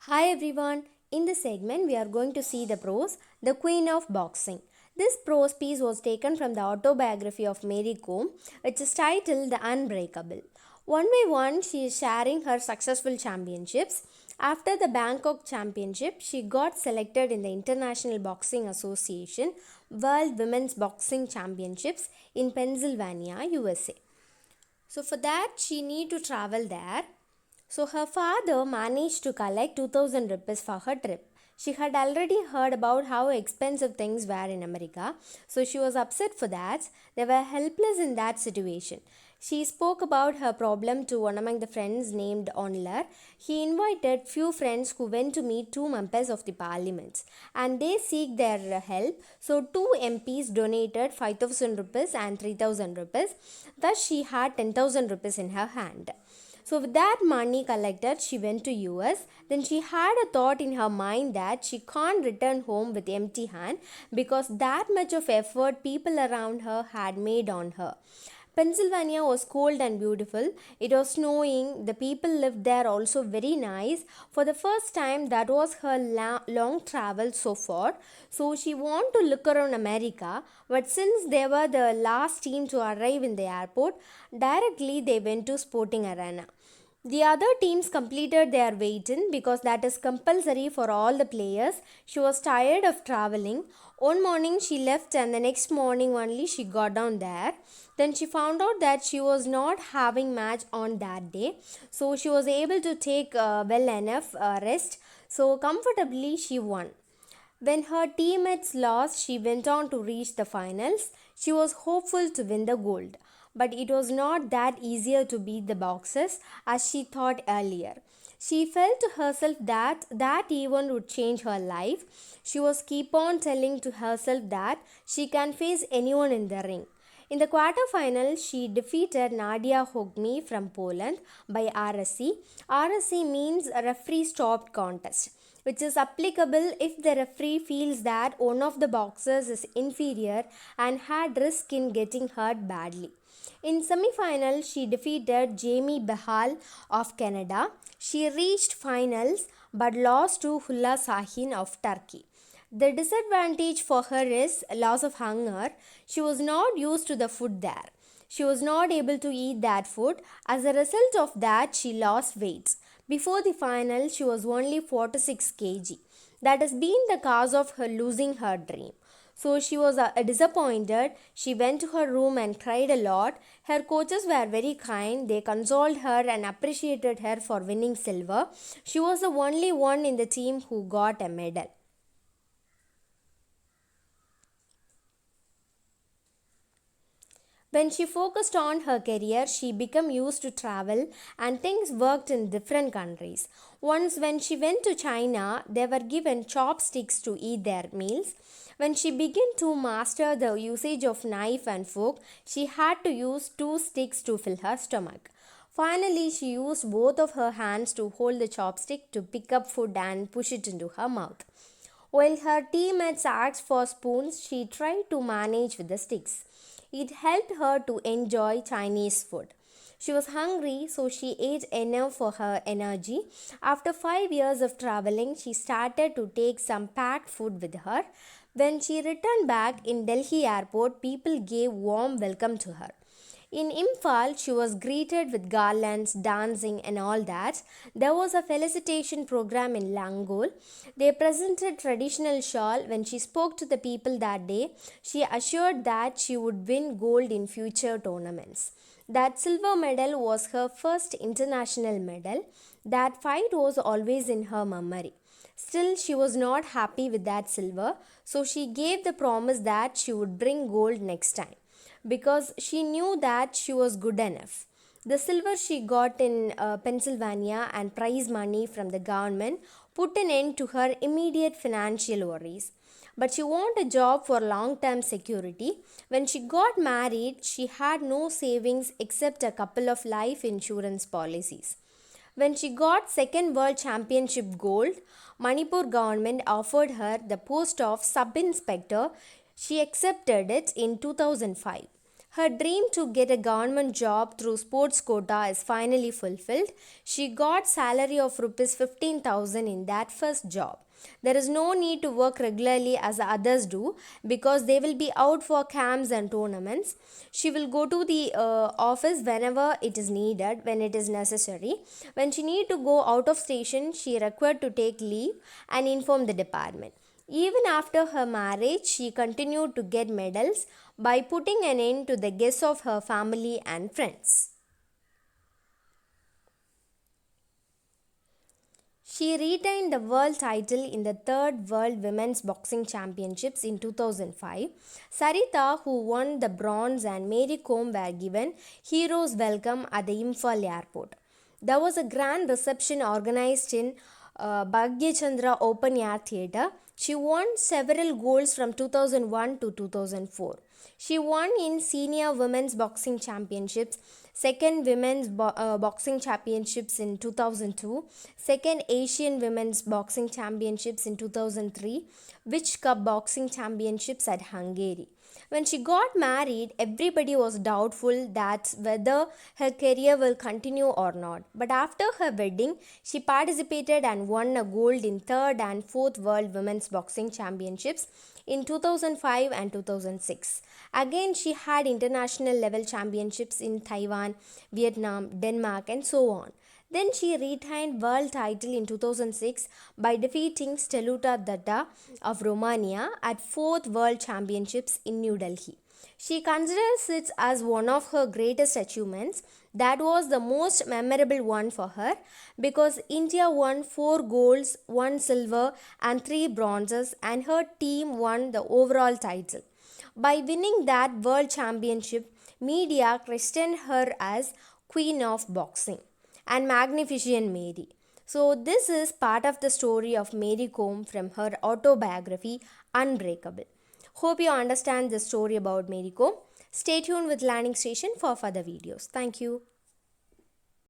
Hi everyone. In this segment, we are going to see the prose, The Queen of Boxing. This prose piece was taken from the autobiography of Mary Kom, which is titled The Unbreakable. One by one, she is sharing her successful championships. After the Bangkok Championship, she got selected in the International Boxing Association World Women's Boxing Championships in Pennsylvania, USA. So for that, she need to travel there. So her father managed to collect 2000 rupees for her trip. She had already heard about how expensive things were in America, so she was upset for that. They were helpless in that situation. She spoke about her problem to one among the friends named Onler. He invited few friends who went to meet two members of the parliament and they seek their help. So two MPs donated 5000 rupees and 3000 rupees. Thus she had 10,000 rupees in her hand. So with that money collected, she went to US. Then she had a thought in her mind that she can't return home with empty hand because that much of effort people around her had made on her. Pennsylvania was cold and beautiful. It was snowing. The people lived there also very nice. For the first time, that was her long travel so far. So she wanted to look around America. But since they were the last team to arrive in the airport, directly they went to Sporting Arena. The other teams completed their waiting because that is compulsory for all the players. She was tired of traveling. One morning she left and the next morning only she got down there. Then she found out that she was not having match on that day. So she was able to take well enough rest. So comfortably she won. When her teammates lost, she went on to reach the finals. She was hopeful to win the gold, but it was not that easier to beat the Boxers as she thought earlier. She felt to herself that that event would change her life. She was keep on telling to herself that she can face anyone in the ring. In the quarterfinals, she defeated Nadia Hogmi from Poland by RSC. RSC means referee stopped contest, which is applicable if the referee feels that one of the boxers is inferior and had risk in getting hurt badly. In semi-final, she defeated Jamie Behal of Canada. She reached finals but lost to Hulla Sahin of Turkey. The disadvantage for her is loss of hunger. She was not used to the food there. She was not able to eat that food. As a result of that, she lost weight. Before the final, she was only 46 kg. That has been the cause of her losing her dream. So she was disappointed. She went to her room and cried a lot. Her coaches were very kind. They consoled her and appreciated her for winning silver. She was the only one in the team who got a medal. When she focused on her career, she became used to travel and things worked in different countries. Once, when she went to China, they were given chopsticks to eat their meals. When she began to master the usage of knife and fork, she had to use two sticks to fill her stomach. Finally, she used both of her hands to hold the chopstick to pick up food and push it into her mouth. While her teammates asked for spoons, she tried to manage with the sticks. It helped her to enjoy Chinese food. She was hungry, so she ate enough for her energy. After 5 years of traveling, she started to take some packed food with her. When she returned back in Delhi airport, people gave warm welcome to her. In Imphal, she was greeted with garlands, dancing, and all that. There was a felicitation program in Langol. They presented traditional shawl. When she spoke to the people that day, she assured that she would win gold in future tournaments. That silver medal was her first international medal. That fight was always in her memory. Still, she was not happy with that silver, so she gave the promise that she would bring gold next time because she knew that she was good enough. The silver she got in Pennsylvania and prize money from the government put an end to her immediate financial worries. But she wanted a job for long term security. When she got married, she had no savings except a couple of life insurance policies. When she got second world championship gold, Manipur government offered her the post of sub inspector. She accepted it in 2005. Her dream to get a government job through sports quota is finally fulfilled. She got salary of rupees 15,000 in that first job. There is no need to work regularly as others do because they will be out for camps and tournaments. She will go to the office whenever it is needed, when it is necessary. When she need to go out of station, she required to take leave and inform the department. Even after her marriage, she continued to get medals by putting an end to the guests of her family and friends. She retained the world title in the third World Women's Boxing Championships in 2005. Sarita, who won the bronze, and Mary Kom were given hero's welcome at the Imphal airport. There was a grand reception organized in Bhagya Chandra Open Air Theatre. She won several golds from 2001 to 2004. She won in Senior Women's Boxing Championships, Second Women's Boxing Championships in 2002, Second Asian Women's Boxing Championships in 2003, Witch Cup Boxing Championships at Hungary. When she got married, everybody was doubtful that whether her career will continue or not. But after her wedding, she participated and won a gold in 3rd and 4th World Women's Boxing Championships in 2005 and 2006. Again, she had international level championships in Taiwan, Vietnam, Denmark, and so on. Then she retained world title in 2006 by defeating Steluta Datta of Romania at 4th World Championships in New Delhi. She considers it as one of her greatest achievements. That was the most memorable one for her because India won 4 golds, 1 silver and 3 bronzes, and her team won the overall title. By winning that world championship, media christened her as Queen of Boxing and Magnificent Mary. So, this is part of the story of Mary Kom from her autobiography Unbreakable. Hope you understand the story about Mary Kom. Stay tuned with Learning Station for further videos. Thank you.